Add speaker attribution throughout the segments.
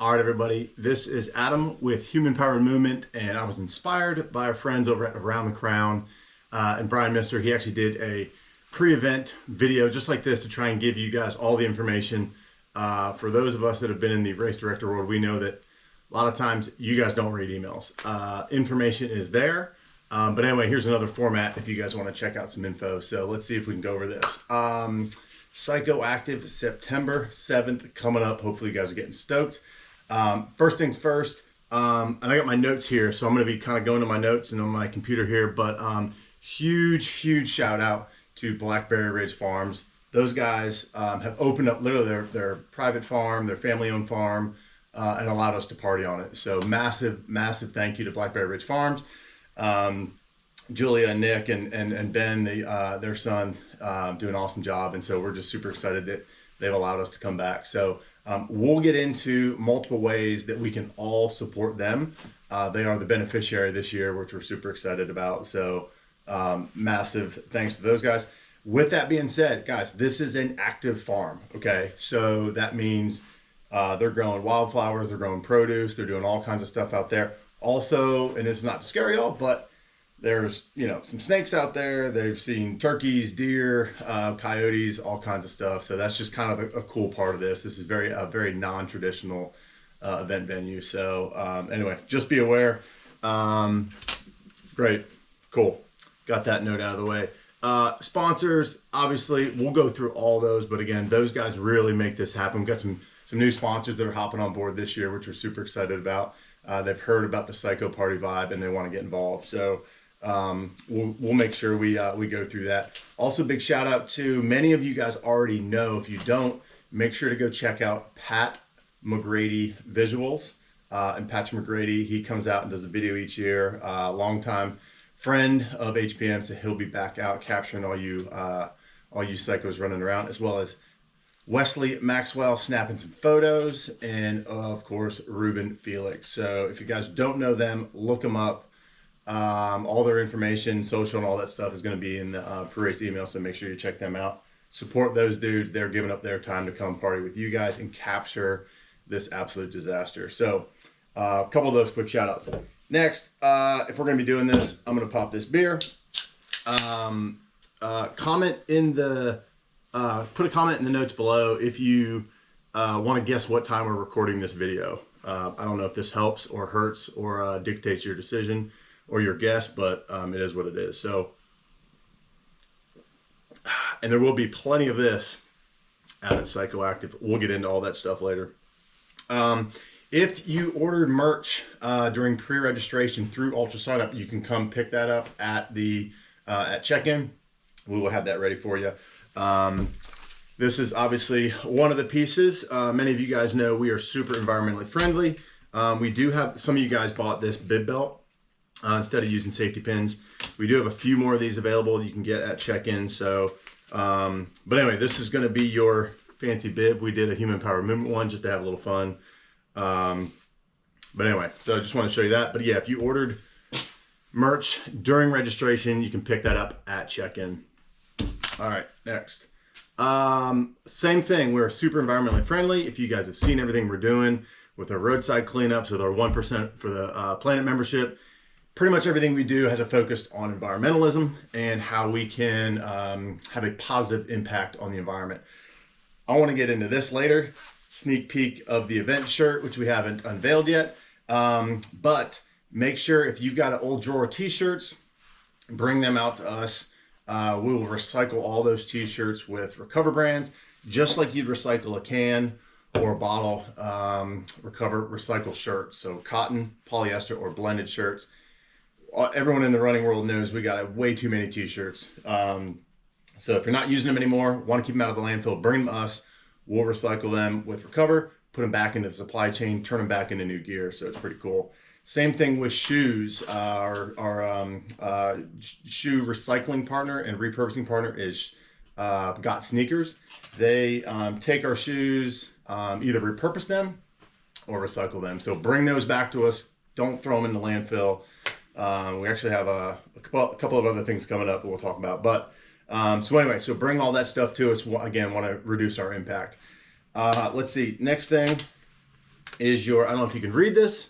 Speaker 1: All right, everybody, this is Adam with Human Powered Movement, and I was inspired by our friends over at Around the Crown and Brian Mister. He actually did a pre-event video just like this to try and give you guys all the information. For those of us that have been in the race director world, we know that a lot of times you guys don't read emails. Information is there, but anyway, here's another format if you guys want to check out some info. So let's see if we can go over this. Psychoactive, September 7th coming up. Hopefully you guys are getting stoked. First things first, and I got my notes here, so I'm going to be kind of going to my notes and on my computer here, but huge shout out to Blackberry Ridge Farms. Those guys have opened up literally their private farm, their family-owned farm, and allowed us to party on it. So massive thank you to Blackberry Ridge Farms. Julia, Nick, and Ben, their son, do an awesome job, and so we're just super excited that they've allowed us to come back. So we'll get into multiple ways that we can all support them. They are the beneficiary this year, which we're super excited about. So massive thanks to those guys. With that being said, guys, this is an active farm, okay? So that means they're growing wildflowers, they're growing produce, they're doing all kinds of stuff out there. Also, and it's not to scare y'all, but there's, some snakes out there. They've seen turkeys, deer, coyotes, all kinds of stuff. So that's just kind of a cool part of this. This is a very non-traditional event venue. So anyway, just be aware. Great, cool. Got that note out of the way. Sponsors, obviously, we'll go through all those. But again, those guys really make this happen. We've got some new sponsors that are hopping on board this year, which we're super excited about. They've heard about the Psycho Party vibe and they want to get involved. So we'll make sure we go through that. Also, big shout out to many of you guys already know. If you don't, make sure to go check out Pat McGrady Visuals. And Patrick McGrady, he comes out and does a video each year. Longtime friend of HPM, so he'll be back out capturing all you psychos running around, as well as Wesley Maxwell snapping some photos, and of course Ruben Felix. So if you guys don't know them, look them up. All their information, social, and all that stuff is going to be in the pre-race email, so make sure you check them out. Support those dudes. They're giving up their time to come party with you guys and capture this absolute disaster. So a couple of those quick shout outs. Next, if we're going to be doing this, I'm going to pop this beer. Comment in the put a comment in the notes below if you want to guess what time we're recording this video. I don't know if this helps or hurts or dictates your decision or your guess, but it is what it is. So, and there will be plenty of this out at Psychoactive. We'll get into all that stuff later. If you ordered merch during pre-registration through Ultra Signup, you can come pick that up at the at check-in. We will have that ready for you. This is obviously one of the pieces. Many of you guys know we are super environmentally friendly. We do have, some of you guys bought this bib belt instead of using safety pins. We do have a few more of these available you can get at check-in. So, but anyway, this is going to be your fancy bib. We did a Human Power Movement one just to have a little fun. But anyway, so I just want to show you that. But yeah, if you ordered merch during registration, you can pick that up at check-in. All right, next. Same thing. We're super environmentally friendly. If you guys have seen everything we're doing with our roadside cleanups, with our 1% for the Planet membership, pretty much everything we do has a focus on environmentalism and how we can have a positive impact on the environment. I want to get into this later. Sneak peek of the event shirt, which we haven't unveiled yet. But make sure if you've got an old drawer of t-shirts, bring them out to us. We will recycle all those t-shirts with Recover brands, just like you'd recycle a can or a bottle. Recycle shirts, so cotton, polyester, or blended shirts. Everyone in the running world knows we got way too many t-shirts. So if you're not using them anymore, want to keep them out of the landfill, bring them to us. We'll recycle them with Recover, put them back into the supply chain, turn them back into new gear. So it's pretty cool. Same thing with shoes. Our shoe recycling partner and repurposing partner is Got Sneakers. They take our shoes, either repurpose them or recycle them. So bring those back to us. Don't throw them in the landfill. We actually have a couple of other things coming up that we'll talk about. But so anyway, so bring all that stuff to us. Again, want to reduce our impact. Let's see. Next thing is your, I don't know if you can read this.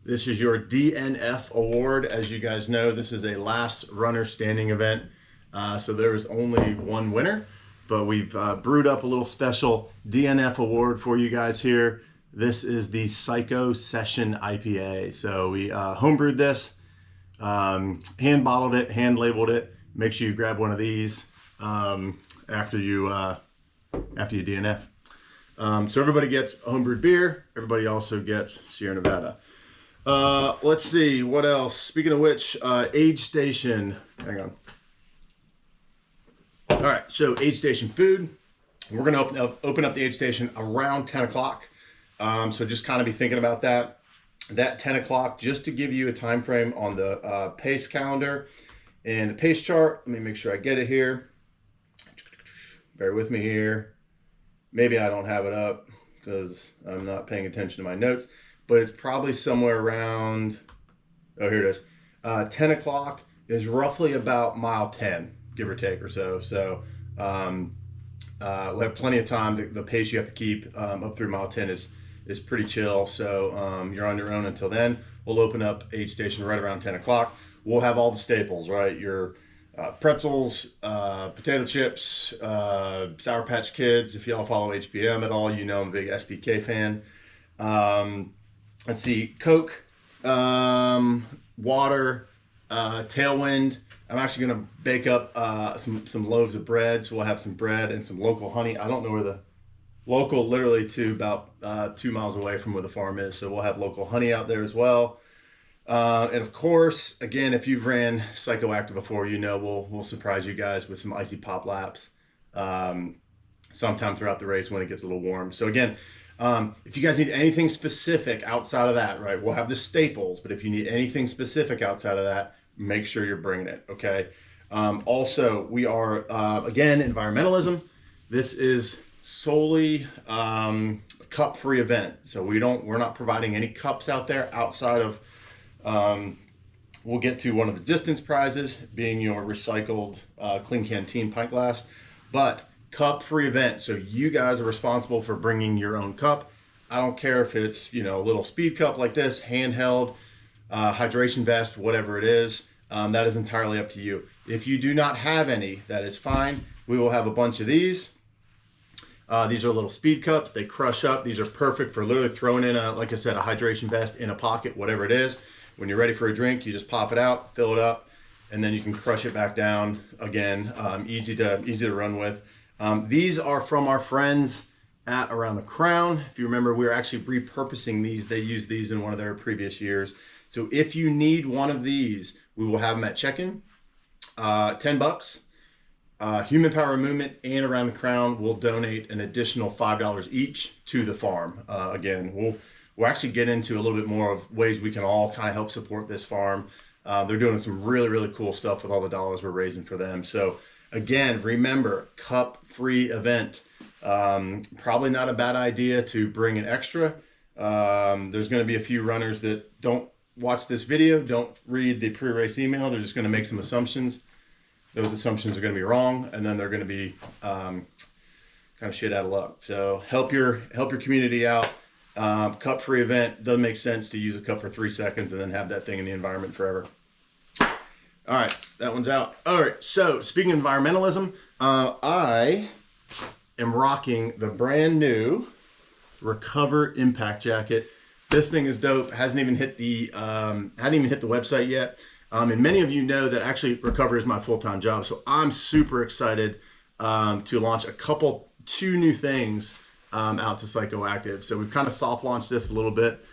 Speaker 1: This is your DNF award. As you guys know, this is a last runner standing event. So there is only one winner, but we've brewed up a little special DNF award for you guys here. This is the Psycho Session IPA. So we homebrewed this, hand bottled it, hand labeled it. Make sure you grab one of these after you DNF. So everybody gets homebrewed beer. Everybody also gets Sierra Nevada. Let's see what else. Speaking of which, Aid Station. Hang on. All right, so Aid Station food. We're gonna open up the Aid Station around 10 o'clock. So just kind of be thinking about that. That 10 o'clock, just to give you a time frame on the pace calendar and the pace chart. Let me make sure I get it here. Bear with me here. Maybe I don't have it up because I'm not paying attention to my notes, but it's probably somewhere around, oh, here it is. 10 o'clock is roughly about mile 10, give or take or so. So we'll have plenty of time. The pace you have to keep up through mile 10 is pretty chill. So you're on your own until then. We'll open up Aid Station right around 10 o'clock. We'll have all the staples, right? Your pretzels, potato chips, Sour Patch Kids. If y'all follow HBM at all, you know I'm a big SPK fan. Let's see, Coke, water, Tailwind. I'm actually gonna bake up some loaves of bread, so we'll have some bread and some local honey. I don't know where the local, literally to about 2 miles away from where the farm is, so we'll have local honey out there as well. And of course, again, if you've ran Psychoactive before, you know we'll surprise you guys with some icy pop laps sometime throughout the race when it gets a little warm. So again, if you guys need anything specific outside of that, right, we'll have the staples, but if you need anything specific outside of that, make sure you're bringing it, okay? Also, we are, again, environmentalism. This is solely a cup-free event. So we're not providing any cups out there outside of, we'll get to one of the distance prizes being your recycled clean canteen pint glass, but cup-free event. So you guys are responsible for bringing your own cup. I don't care if it's, you know, a little speed cup like this, handheld, hydration vest, whatever it is. That is entirely up to you. If you do not have any, that is fine. We will have a bunch of these. These are little speed cups. They crush up. These are perfect for literally throwing in like I said, a hydration vest in a pocket, whatever it is. When you're ready for a drink, you just pop it out, fill it up, and then you can crush it back down. Again, easy to run with. These are from our friends at Around the Crown. If you remember, we were actually repurposing these. They used these in one of their previous years. So if you need one of these, we will have them at check-in. $10. Human Power Movement and Around the Crown will donate an additional $5 each to the farm. Again, we'll actually get into a little bit more of ways we can all kind of help support this farm. They're doing some really, really cool stuff with all the dollars we're raising for them. So again, remember, cup-free event. Probably not a bad idea to bring an extra. There's going to be a few runners that don't watch this video, don't read the pre-race email. They're just going to make some assumptions. Those assumptions are going to be wrong, and then they're going to be kind of shit out of luck. So help your community out. Cup-free event. Doesn't make sense to use a cup for 3 seconds and then have that thing in the environment forever. All right, that one's out. All right, so speaking of environmentalism, I am rocking the brand new Recover Impact Jacket. This thing is dope. Hasn't even hit the website yet. And many of you know that actually Recover is my full-time job. So I'm super excited to launch two new things out to Psychoactive. So we've kind of soft launched this a little bit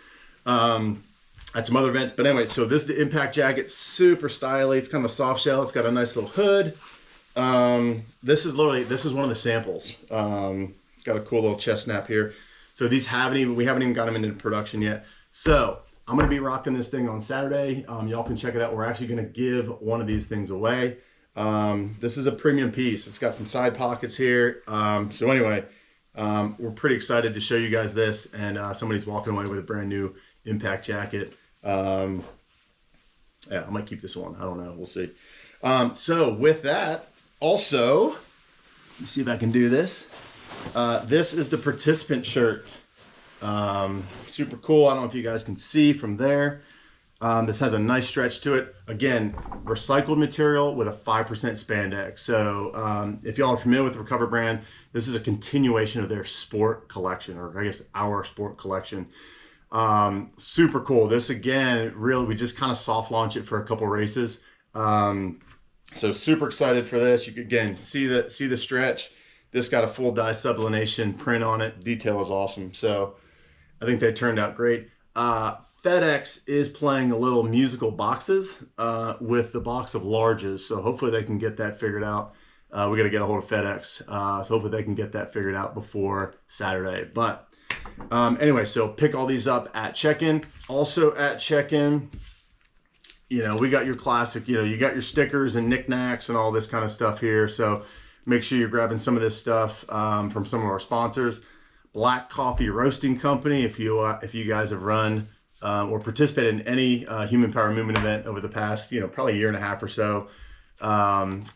Speaker 1: at some other events. But anyway, so this is the Impact Jacket, super stylish. It's kind of a soft shell. It's got a nice little hood. This is one of the samples. It's got a cool little chest snap here. So these we haven't even got them into production yet. So I'm going to be rocking this thing on Saturday. Y'all can check it out. We're actually going to give one of these things away. This is a premium piece. It's got some side pockets here. So anyway, we're pretty excited to show you guys this, and somebody's walking away with a brand new Impact Jacket. Yeah, I might keep this one. I don't know. We'll see. So with that, also, let me see if I can do this. This is the participant shirt. Super cool. I don't know if you guys can see from there. This has a nice stretch to it. Again, recycled material with a 5% spandex. So if y'all are familiar with the Recover brand, this is a continuation of their sport collection, or I guess our sport collection. Super cool. This again, really, we just kind of soft launch it for a couple races. So super excited for this. You can again see the stretch. This got a full dye sublimation print on it. Detail is awesome. So I think they turned out great. FedEx is playing a little musical boxes with the box of larges. So hopefully they can get that figured out. We got to get a hold of FedEx. So hopefully they can get that figured out before Saturday. But anyway, so pick all these up at check-in. Also at check-in, you know, we got your classic, you know, you got your stickers and knickknacks and all this kind of stuff here. So make sure you're grabbing some of this stuff from some of our sponsors. Black Coffee Roasting Company. If you guys have run or participated in any human power movement event over the past, you know, probably a year and a half or so,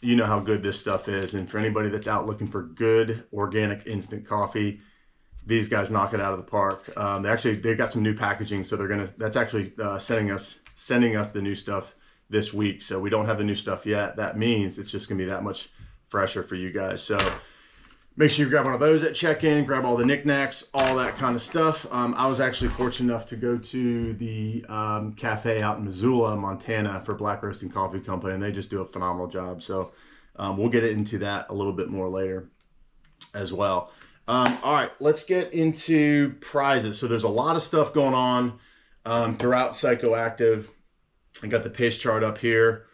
Speaker 1: you know how good this stuff is. And for anybody that's out looking for good organic instant coffee, these guys knock it out of the park. They've got some new packaging, so that's actually sending us the new stuff this week. So we don't have the new stuff yet. That means it's just gonna be that much fresher for you guys. So make sure you grab one of those at check-in, grab all the knickknacks, all that kind of stuff. I was actually fortunate enough to go to the cafe out in Missoula, Montana for Black Roasting Coffee Company, and they just do a phenomenal job. So we'll get into that a little bit more later as well. All right, let's get into prizes. So there's a lot of stuff going on throughout Psychoactive. I got the pace chart up here.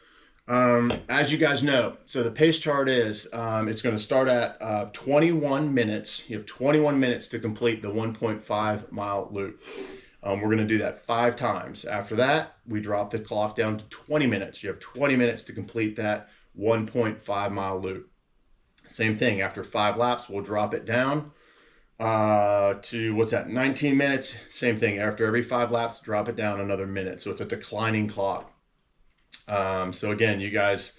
Speaker 1: As you guys know, so the pace chart is, it's going to start at 21 minutes. You have 21 minutes to complete the 1.5 mile loop. We're going to do that 5 times. After that, we drop the clock down to 20 minutes. You have 20 minutes to complete that 1.5 mile loop. Same thing, after 5 laps, we'll drop it down to, what's that, 19 minutes. Same thing, after every 5 laps, drop it down another minute. So it's a declining clock. So again, you guys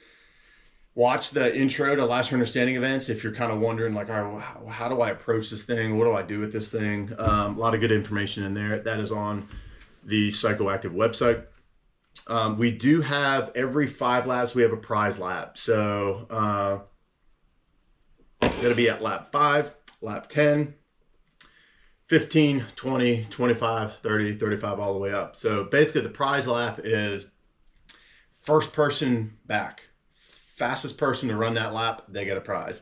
Speaker 1: watch the intro to Last Runner Standing events if you're kind of wondering, like, how do I approach this thing? What do I do with this thing? A lot of good information in there. That is on the Psychoactive website. We do have, every 5 laps, we have a prize lap. So it'll be at lap 5, lap 10, 15, 20, 25, 30, 35, all the way up. So basically the prize lap is first person back. Fastest person to run that lap, they get a prize.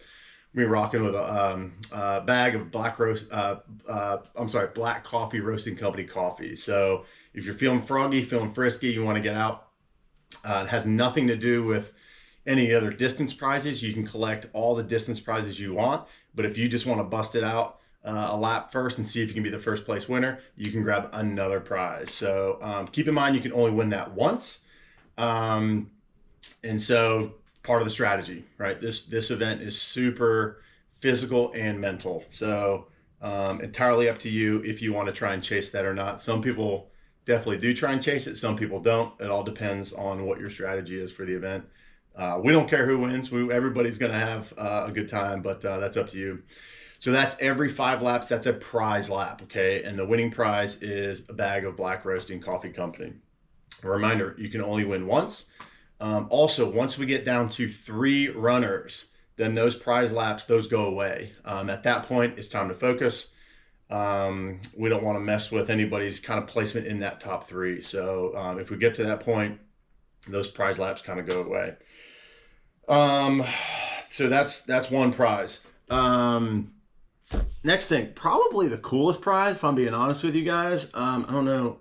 Speaker 1: We're rocking with a bag of Black Coffee Roasting Company coffee. So if you're feeling froggy, feeling frisky, you want to get out, it has nothing to do with any other distance prizes. You can collect all the distance prizes you want, but if you just want to bust it out a lap first and see if you can be the first place winner, you can grab another prize. So keep in mind, you can only win that once. And so part of the strategy, right? This event is super physical and mental. So entirely up to you if you want to try and chase that or not. Some people definitely do try and chase it. Some people don't. It all depends on what your strategy is for the event. We don't care who wins. Everybody's going to have a good time, but that's up to you. So that's every 5 laps. That's a prize lap, okay? And the winning prize is a bag of Black Roasting Coffee Company. A reminder, you can only win once. Also, once we get down to 3 runners, then those prize laps, those go away. At that point, it's time to focus. We don't want to mess with anybody's kind of placement in that top 3. So if we get to that point, those prize laps kind of go away. So that's one prize. Next thing, probably the coolest prize, if I'm being honest with you guys. I don't know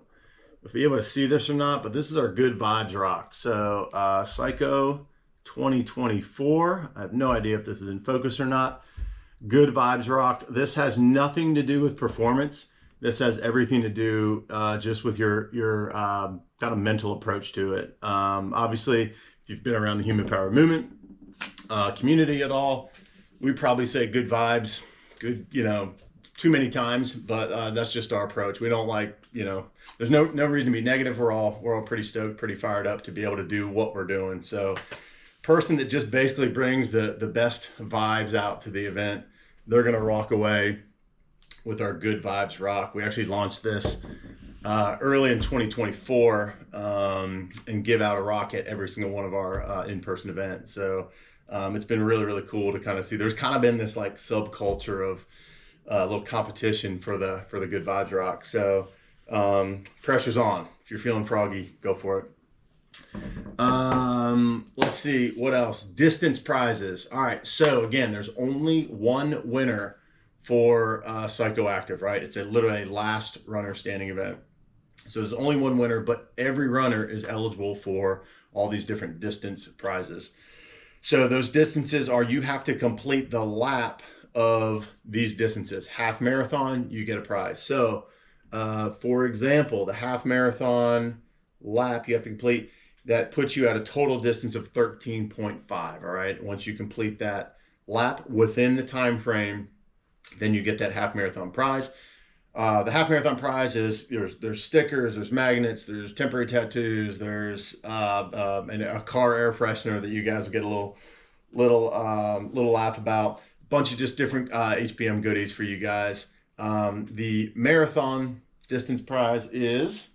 Speaker 1: if you're able to see this or not, but this is our Good Vibes Rock. So Psycho 2024. I have no idea if this is in focus or not. Good Vibes Rock. This has nothing to do with performance. This has everything to do just with your kind of mental approach to it. Obviously, if you've been around the human power movement community at all, we probably say good vibes, good, too many times, but that's just our approach. We don't like, there's no reason to be negative. We're all pretty stoked, pretty fired up to be able to do what we're doing. So person that just basically brings the best vibes out to the event, they're going to walk away with our Good Vibes Rock. We actually launched this early in 2024 and give out a rock at every single one of our in-person events. So it's been really, really cool to kind of see. There's kind of been this like subculture of a little competition for the Good Vibes Rock. So pressure's on. If you're feeling froggy, go for it. Let's see what else. Distance prizes. All right, so again, there's only one winner for Psychoactive, right? It's literally a last runner standing event. So there's only one winner, but every runner is eligible for all these different distance prizes. So those distances are, you have to complete the lap of these distances. Half marathon, you get a prize. So for example, the half marathon lap you have to complete, that puts you at a total distance of 13.5. All right. Once you complete that lap within the time frame, then you get that half marathon prize. The half marathon prize is there's stickers, there's magnets, there's temporary tattoos, there's and a car air freshener that you guys will get a little laugh about. A bunch of just different HPM goodies for you guys. The marathon distance prize is,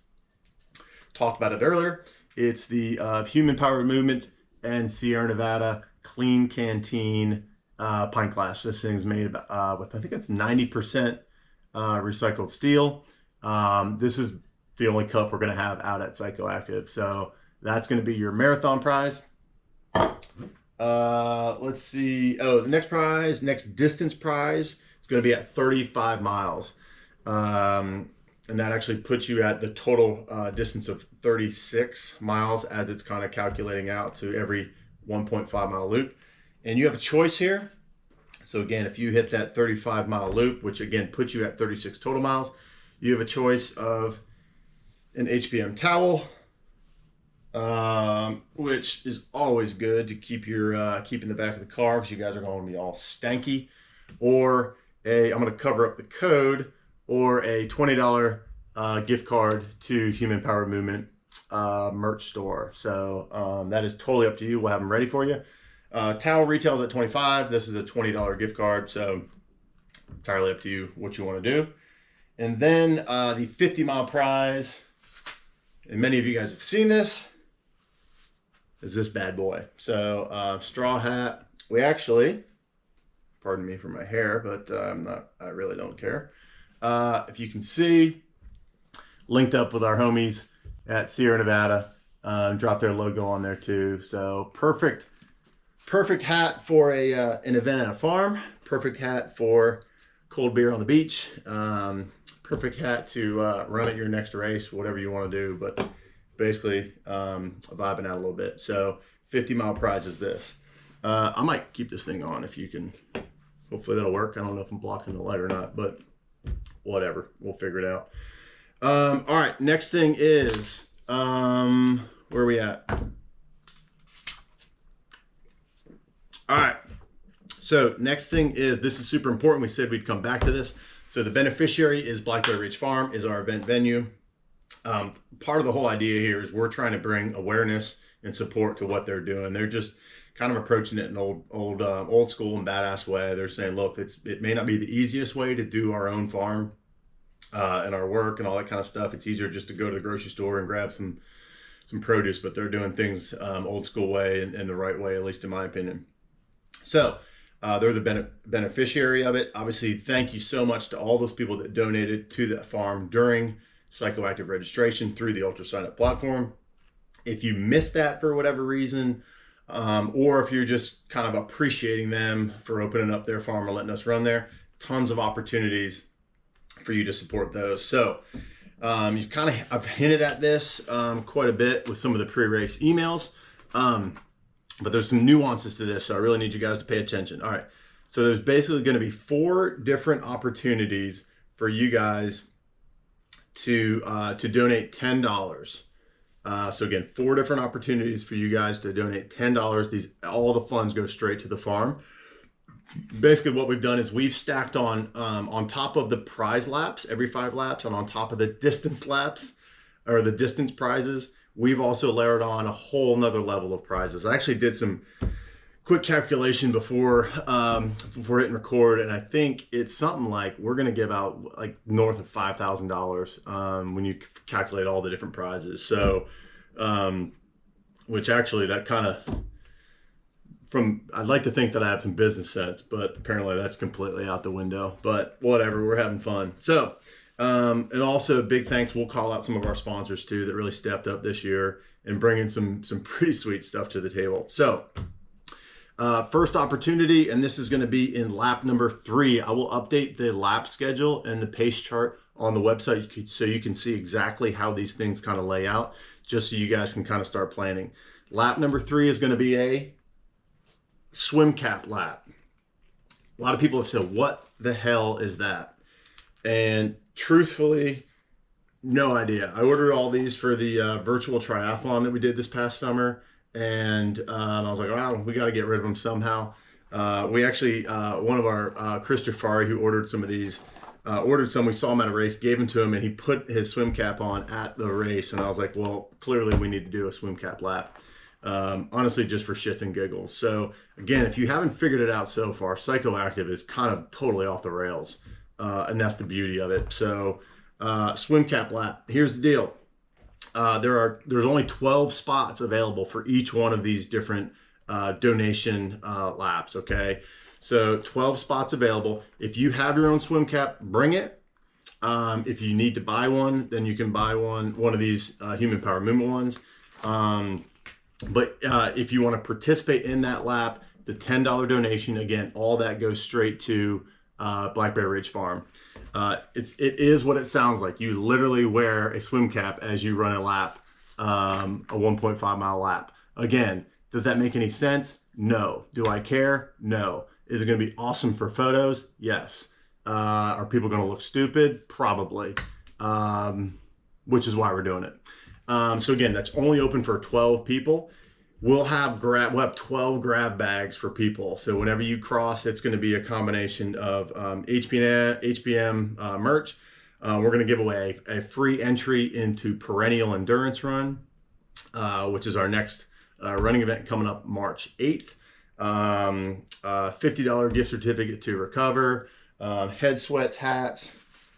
Speaker 1: talked about it earlier. It's the Human Powered Movement and Sierra Nevada Clean Canteen pint glass. This thing's made with, I think it's 90% recycled steel. This is the only cup we're going to have out at Psychoactive. So that's going to be your marathon prize. Let's see. Oh, the next distance prize is going to be at 35 miles. And that actually puts you at the total distance of 36 miles as it's kind of calculating out to every 1.5 mile loop. And you have a choice here. So again, if you hit that 35 mile loop, which again puts you at 36 total miles, you have a choice of an HPM towel, which is always good to keep keep in the back of the car because you guys are going to be all stanky, or I'm going to cover up the code, or a $20 gift card to Human Power Movement merch store. So that is totally up to you. We'll have them ready for you. Towel retails at $25. This is a $20 gift card, so entirely up to you what you want to do. And then the 50-mile prize, and many of you guys have seen this, is this bad boy. So straw hat. We actually, pardon me for my hair, but I really don't care. If you can see, linked up with our homies at Sierra Nevada, drop their logo on there too. So perfect hat for an event at a farm. Perfect hat for cold beer on the beach. Perfect hat to run at your next race, whatever you want to do. But basically, vibing out a little bit. So 50-mile prize is this. I might keep this thing on if you can. Hopefully that'll work. I don't know if I'm blocking the light or not, but whatever. We'll figure it out. All right. Next thing is, where are we at? All right. So next thing is, this is super important. We said we'd come back to this. So the beneficiary is Blackberry Ridge Farm, is our event venue. Part of the whole idea here is we're trying to bring awareness and support to what they're doing. They're just kind of approaching it in an old school and badass way. They're saying, look, it may not be the easiest way to do our own farm and our work and all that kind of stuff. It's easier just to go to the grocery store and grab some produce, but they're doing things old school way and the right way, at least in my opinion. So they're the beneficiary of it. Obviously, thank you so much to all those people that donated to that farm during Psychoactive registration through the Ultra Sign Up platform. If you missed that for whatever reason, or if you're just kind of appreciating them for opening up their farm and letting us run there, tons of opportunities for you to support those. So I've hinted at this quite a bit with some of the pre-race emails, but there's some nuances to this, so I really need you guys to pay attention. All right, so there's basically going to be 4 different opportunities for you guys to donate $10. So again, 4 different opportunities for you guys to donate $10. All the funds go straight to the farm. Basically what we've done is we've stacked on top of the prize laps, every 5 laps, and on top of the distance laps, or the distance prizes, we've also layered on a whole nother level of prizes. I actually did some quick calculation before hitting record, and I think it's something like we're gonna give out like north of $5,000 when you calculate all the different prizes. So, which actually that kind of I'd like to think that I have some business sense, but apparently that's completely out the window. But whatever, we're having fun. So, and also big thanks. We'll call out some of our sponsors too that really stepped up this year and bringing some pretty sweet stuff to the table. So. First opportunity, and this is going to be in lap number 3. I will update the lap schedule and the pace chart on the website so you can see exactly how these things kind of lay out, just so you guys can kind of start planning. Lap number 3 is going to be a swim cap lap. A lot of people have said, what the hell is that? And truthfully, no idea. I ordered all these for the virtual triathlon that we did this past summer. And I was like, wow, we got to get rid of them somehow. We actually, one of our, Chris Trifari, who ordered some of these, ordered some, we saw him at a race, gave them to him, and he put his swim cap on at the race. And I was like, well, clearly we need to do a swim cap lap. Honestly, just for shits and giggles. So again, if you haven't figured it out so far, Psychoactive is kind of totally off the rails. And that's the beauty of it. So swim cap lap, here's the deal. There's only 12 spots available for each one of these different donation laps. Okay, so 12 spots available. If you have your own swim cap, bring it. If you need to buy one, then you can buy one of these Human Power Movement ones. But if you want to participate in that lap, it's a $10 donation. Again, all that goes straight to Blackberry Ridge Farm. It is what it sounds like. You literally wear a swim cap as you run a lap, a 1.5 mile lap. Again, does that make any sense? No. Do I care? No. Is it going to be awesome for photos? Yes. Are people going to look stupid? Probably. Which is why we're doing it. So again, that's only open for 12 people. We'll have 12 grab bags for people. So whenever you cross, it's going to be a combination of HPM merch. We're going to give away a free entry into Perennial Endurance Run, which is our next running event coming up March 8th. $50 gift certificate to Recover. Head Sweats hats.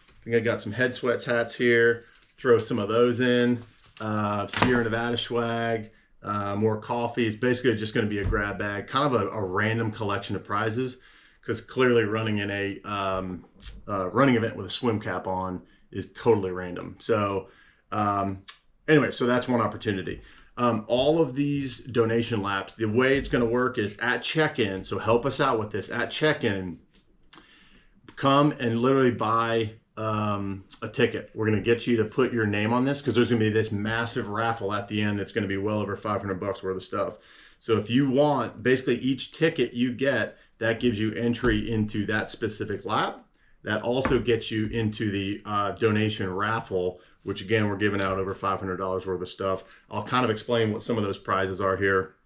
Speaker 1: I think I got some Head Sweats hats here. Throw some of those in. Sierra Nevada swag. More coffee. It's basically just going to be a grab bag, kind of a random collection of prizes, because clearly running in a running event with a swim cap on is totally random. So anyway, so that's one opportunity. All of these donation laps, the way it's going to work is at check-in. So help us out with this. At check-in, come and literally buy a ticket. We're going to get you to put your name on this, because there's going to be this massive raffle at the end that's going to be well over $500 worth of stuff. So if you want, basically each ticket you get, that gives you entry into that specific lap. That also gets you into the donation raffle, which again, we're giving out over $500 worth of stuff. I'll kind of explain what some of those prizes are here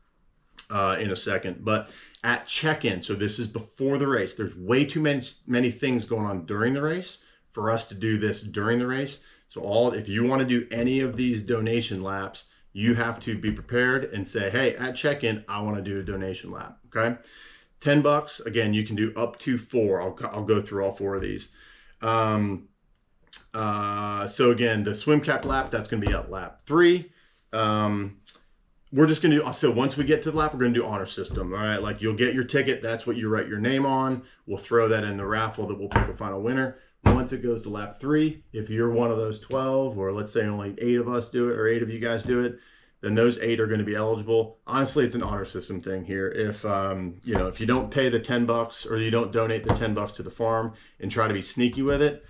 Speaker 1: in a second. But at check-in, so this is before the race, there's way too many things going on during the race for us to do this during the race. So if you want to do any of these donation laps, you have to be prepared and say, hey, at check-in, I want to do a donation lap. Okay, $10. Again, you can do up to 4. I'll go through all 4 of these. So again, the swim cap lap, that's going to be at lap 3. We're just going to do, so once we get to the lap, we're going to do honor system. All right, like you'll get your ticket. That's what you write your name on. We'll throw that in the raffle that we'll pick a final winner. Once it goes to lap 3, if you're one of those 12, or let's say only 8 of us do it, or 8 of you guys do it, then those 8 are going to be eligible. Honestly, it's an honor system thing here. If if you don't pay the $10 or you don't donate the $10 to the farm and try to be sneaky with it,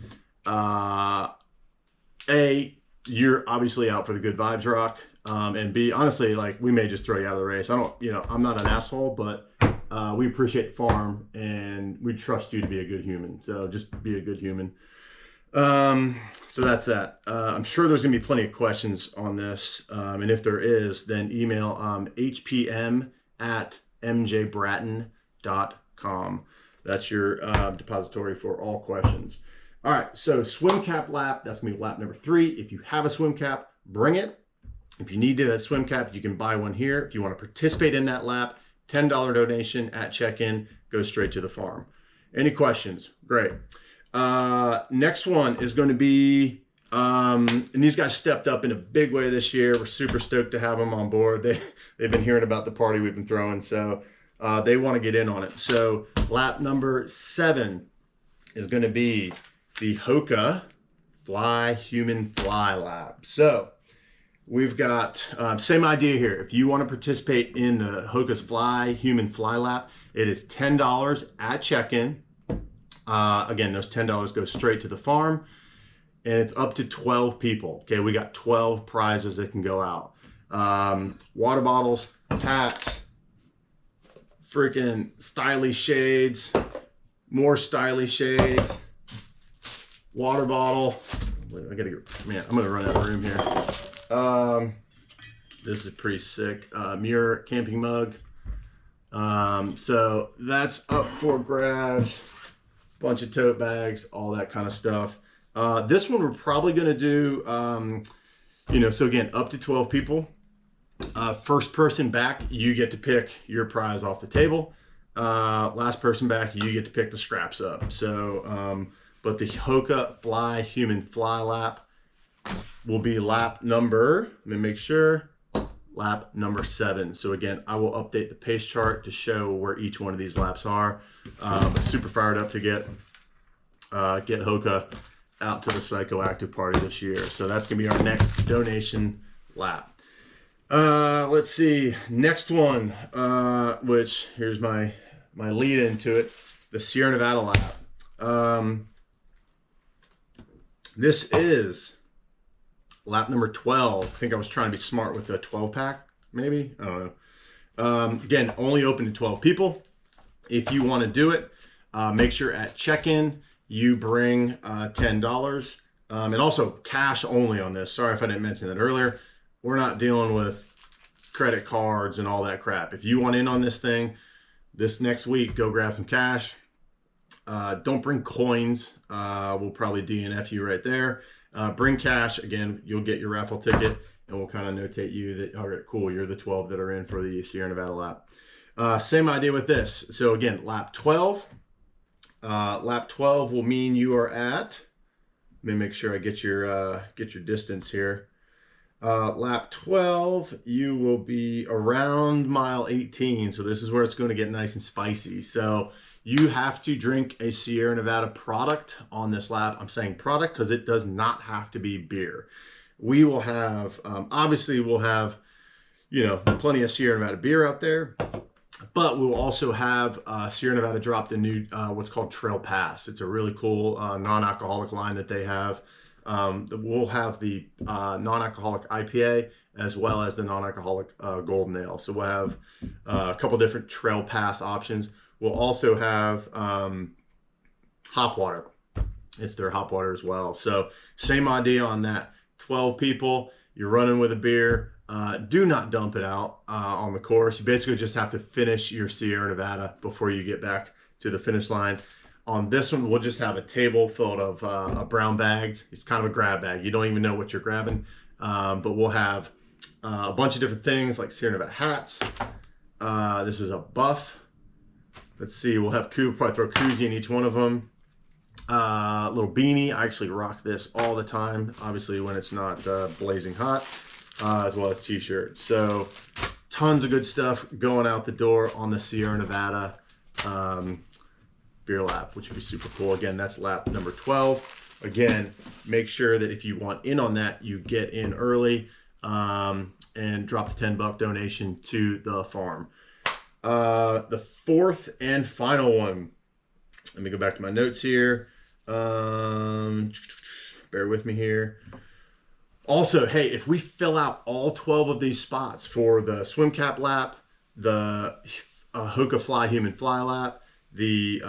Speaker 1: A, you're obviously out for the good vibes rock, and B, honestly, like we may just throw you out of the race. I'm not an asshole, but we appreciate the farm and we trust you to be a good human. So just be a good human. So that's that. I'm sure there's gonna be plenty of questions on this. And if there is, then email hpm@mjbratton.com. That's your depository for all questions. All right, so swim cap lap, that's gonna be lap number 3. If you have a swim cap, bring it. If you need a swim cap, you can buy one here. If you want to participate in that lap, $10 donation at check-in goes straight to the farm. Any questions? Great. Next one is going to be, and these guys stepped up in a big way this year. We're super stoked to have them on board. They've been hearing about the party we've been throwing, so they want to get in on it. So lap number 7 is going to be the Hoka Fly Human Fly Lap. So we've got same idea here. If you want to participate in the Hoka's Fly Human Fly Lap, it is $10 at check-in. Again, those $10 go straight to the farm, and it's up to 12 people. Okay, we got 12 prizes that can go out. Water bottles, hats, freaking stylish shades, more stylish shades, water bottle. I gotta get, man, I'm gonna run out of room here. This is pretty sick. Muir camping mug. So that's up for grabs. Bunch of tote bags, all that kind of stuff. This one we're probably gonna do, so again, up to 12 people. First person back, you get to pick your prize off the table. Last person back, you get to pick the scraps up. So, but the Hoka Fly Human Fly Lap will be lap number, let me make sure, lap number 7. So again, I will update the pace chart to show where each one of these laps are. But super fired up to get Hoka out to the Psychoactive party this year. So that's gonna be our next donation lap. Let's see, next one, which here's my lead into it, the Sierra Nevada lap. This is lap number 12. I think I was trying to be smart with the 12 pack, maybe, I don't know. Again, only open to 12 people. If you want to do it, make sure at check-in you bring $10, and also cash only on this. Sorry if I didn't mention that earlier. We're not dealing with credit cards and all that crap. If you want in on this thing, this next week, go grab some cash. Don't bring coins. We'll probably DNF you right there. Bring cash. Again, you'll get your raffle ticket, and we'll kind of notate you that, all right, cool, you're the 12 that are in for the Sierra Nevada lap. Same idea with this. So again, lap 12. Lap 12 will mean you are at, let me make sure I get your distance here. Lap 12, you will be around mile 18. So this is where it's going to get nice and spicy. So you have to drink a Sierra Nevada product on this lap. I'm saying product because it does not have to be beer. We will have, obviously we'll have, plenty of Sierra Nevada beer out there, but we'll also have Sierra Nevada dropped a new, what's called Trail Pass. It's a really cool non-alcoholic line that they have. We'll have the non-alcoholic IPA as well as the non-alcoholic Golden Ale. So we'll have a couple different Trail Pass options. We'll also have hop water. It's their hop water as well. So same idea on that. 12 people, you're running with a beer. Do not dump it out on the course. You basically just have to finish your Sierra Nevada before you get back to the finish line. On this one, we'll just have a table filled of brown bags. It's kind of a grab bag. You don't even know what you're grabbing. But we'll have a bunch of different things like Sierra Nevada hats. This is a buff. Let's see, we'll have probably throw koozie in each one of them. Little beanie. I actually rock this all the time, obviously when it's not blazing hot, as well as t-shirts. So tons of good stuff going out the door on the Sierra Nevada beer lap, which would be super cool. Again, that's lap number 12. Again, make sure that if you want in on that, you get in early and drop the $10 donation to the farm. The fourth and final one, let me go back to my notes here. Bear with me here. Also, hey, if we fill out all 12 of these spots for the swim cap lap, the Hoka Fly Human Fly lap, the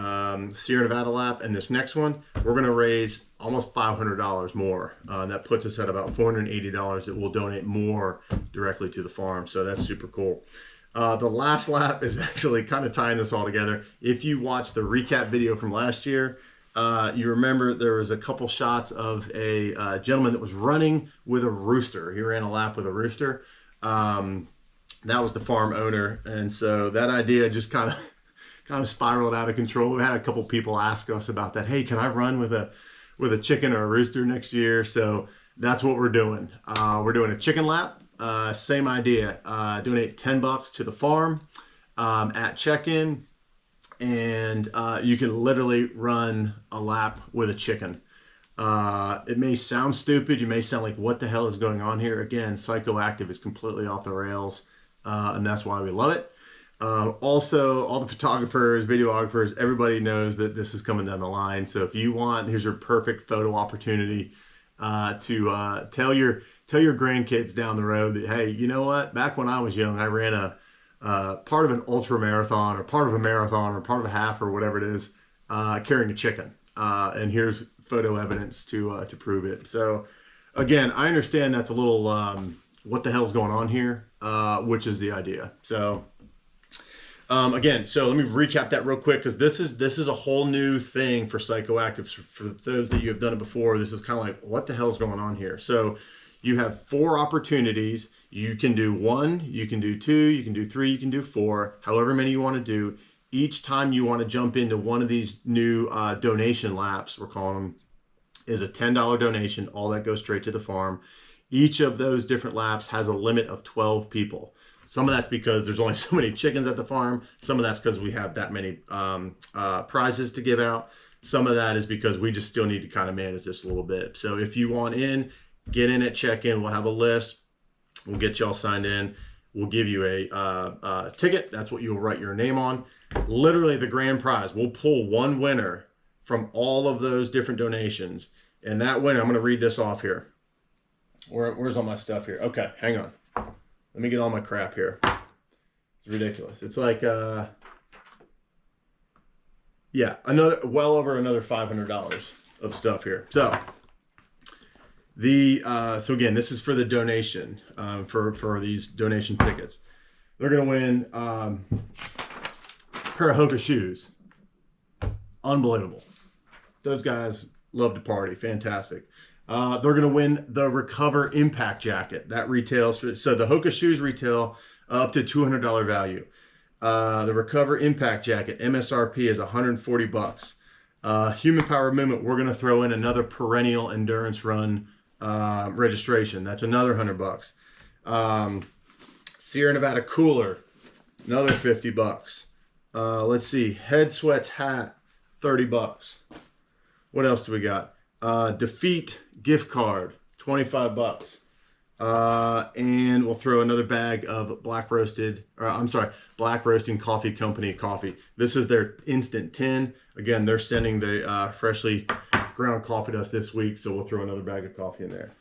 Speaker 1: Sierra Nevada lap, and this next one, we're going to raise almost $500 more. That puts us at about $480 that we'll donate more directly to the farm. So that's super cool. The last lap is actually kind of tying this all together. If you watch the recap video from last year, you remember there was a couple shots of a gentleman that was running with a rooster. He ran a lap with a rooster. That was the farm owner. And so that idea just kind of spiraled out of control. We had a couple people ask us about that. Hey, can I run with a chicken or a rooster next year? So that's what we're doing. We're doing a chicken lap. Same idea. Donate $10 to the farm at check-in, and you can literally run a lap with a chicken. It may sound stupid. You may sound like, what the hell is going on here? Again, Psychoactive is completely off the rails, and that's why we love it. Also, all the photographers, videographers, everybody knows that this is coming down the line. So if you want, here's your perfect photo opportunity to tell your grandkids down the road that, hey, you know what? Back when I was young, I ran a part of an ultra marathon or part of a marathon or part of a half or whatever it is, carrying a chicken. And here's photo evidence to prove it. So again, I understand that's a little what the hell's going on here, which is the idea. So again, so let me recap that real quick, because this is a whole new thing for Psychoactive. For those that you have done it before, this is kind of like, what the hell's going on here? So you have 4 opportunities. You can do 1, you can do 2, you can do 3, you can do 4, however many you want to do. Each time you want to jump into one of these new donation laps, we're calling them, is a $10 donation. All that goes straight to the farm. Each of those different laps has a limit of 12 people. Some of that's because there's only so many chickens at the farm. Some of that's because we have that many prizes to give out. Some of that is because we just still need to kind of manage this a little bit. So if you want in, get in at check-in. We'll have a list. We'll get y'all signed in. We'll give you a ticket. That's what you'll write your name on. Literally the grand prize. We'll pull one winner from all of those different donations. And that winner, I'm going to read this off here. Where's all my stuff here? Okay, hang on. Let me get all my crap here. It's ridiculous. It's like, yeah, well over another $500 of stuff here. So so again, this is for the donation, for these donation tickets. They're gonna win a pair of Hoka shoes. Unbelievable. Those guys love to party. Fantastic. They're going to win the Recover Impact Jacket. That retails so the Hoka shoes retail up to $200 value. The Recover Impact Jacket, MSRP is $140. Human Power Movement, we're going to throw in another perennial endurance run registration. That's another $100. Sierra Nevada cooler, another $50. Let's see, Head Sweats hat, $30. What else do we got? Defeat gift card, $25. And we'll throw another bag of Black Roasting Coffee Company coffee. This is their instant tin. Again, they're sending the freshly ground coffee to us this week, so we'll throw another bag of coffee in there.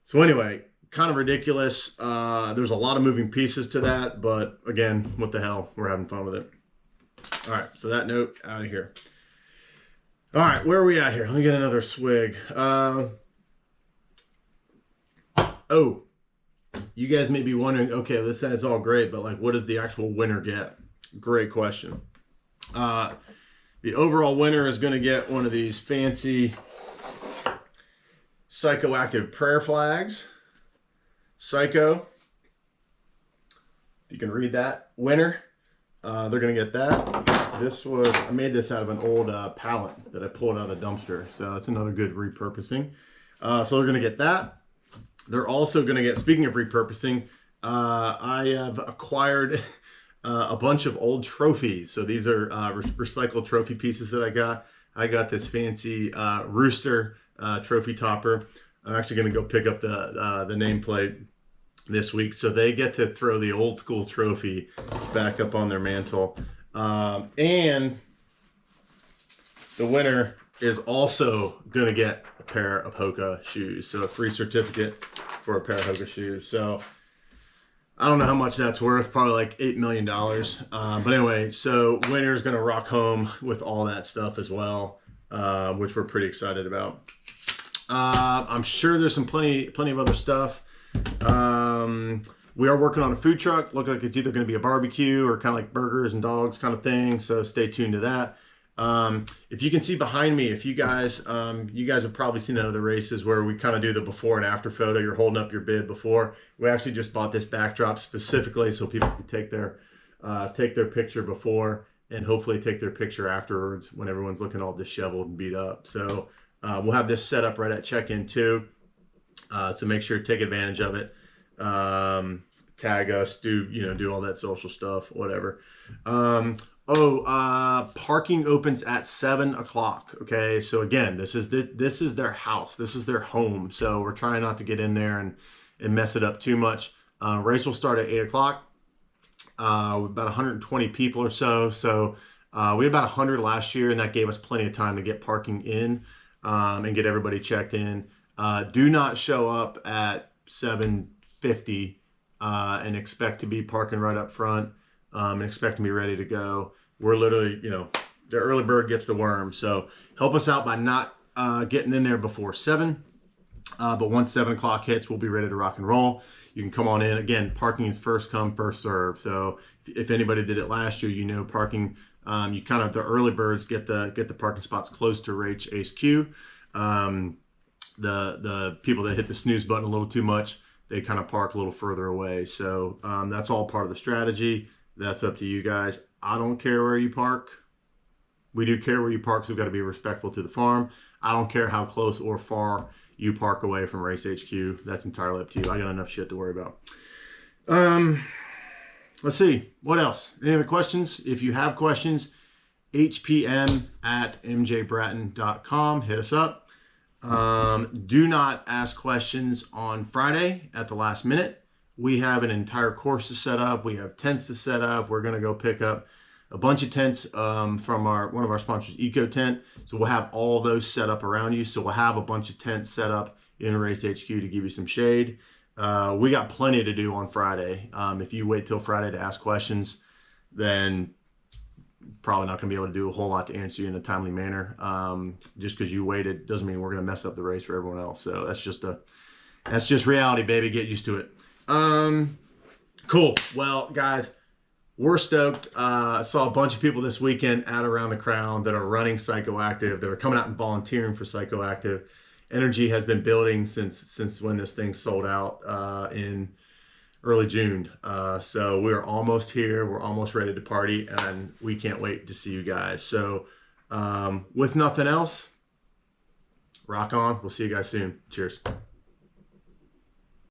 Speaker 1: So anyway, kind of ridiculous. There's a lot of moving pieces to that, but again, what the hell? We're having fun with it. All right, so that note, out of here. All right, where are we at here? Let me get another swig. Oh, you guys may be wondering, okay, this is all great, but like, what does the actual winner get? Great question. The overall winner is going to get one of these fancy Psychoactive prayer flags. Psycho. If you can read that, winner. They're going to get that. I made this out of an old pallet that I pulled out of a dumpster. So it's another good repurposing. So they're going to get that. They're also going to get, speaking of repurposing, I have acquired a bunch of old trophies. So these are recycled trophy pieces that I got. I got this fancy rooster trophy topper. I'm actually going to go pick up the nameplate this week. So they get to throw the old school trophy back up on their mantle. And the winner is also going to get a pair of Hoka shoes. So a free certificate for a pair of Hoka shoes. So I don't know how much that's worth, probably like $8 million. But anyway, so winner is going to rock home with all that stuff as well, which we're pretty excited about. I'm sure there's some plenty of other stuff. We are working on a food truck. Look like it's either going to be a barbecue or kind of like burgers and dogs kind of thing. So stay tuned to that. If you can see behind me, if you guys have probably seen other races where we kind of do the before and after photo. You're holding up your bib before. We actually just bought this backdrop specifically so people can take their picture before and hopefully take their picture afterwards when everyone's looking all disheveled and beat up. So we'll have this set up right at check-in too. So make sure to take advantage of it. Tag us, do all that social stuff, whatever. Parking opens at 7 o'clock. Okay, so again, this is their house, this is their home. So we're trying not to get in there and mess it up too much. Race will start at 8 o'clock. About 120 people or so. So we had about 100 last year, and that gave us plenty of time to get parking in and get everybody checked in. Do not show up at 7:50 and expect to be parking right up front and expect to be ready to go. We're literally, the early bird gets the worm. So help us out by not getting in there before 7. But once 7 o'clock hits, we'll be ready to rock and roll. You can come on in. Again, parking is first come, first serve. So if anybody did it last year, parking, the early birds get the parking spots close to Rach HQ. The people that hit the snooze button a little too much, they kind of park a little further away. So that's all part of the strategy. That's up to you guys. I don't care where you park. We do care where you park, so we've got to be respectful to the farm. I don't care how close or far you park away from Race HQ. That's entirely up to you. I got enough shit to worry about. Let's see. What else? Any other questions? If you have questions, hpm@mjbratton.com. Hit us up. Do not ask questions on Friday at the last minute. We have an entire course to set up. We have tents to set up. We're going to go pick up a bunch of tents from one of our sponsors, Eco Tent. So we'll have all those set up around you. So we'll have a bunch of tents set up in Race HQ to give you some shade. We got plenty to do on Friday. If you wait till Friday to ask questions, then probably not going to be able to do a whole lot to answer you in a timely manner. Just because you waited doesn't mean we're going to mess up the race for everyone else. So that's just reality, baby. Get used to it. Cool. Well, guys, we're stoked. I saw a bunch of people this weekend out around the Crown that are running Psychoactive, that are coming out and volunteering for Psychoactive. Energy has been building since when this thing sold out in early June. So we're almost here. We're almost ready to party, and we can't wait to see you guys. So with nothing else, rock on. We'll see you guys soon. Cheers.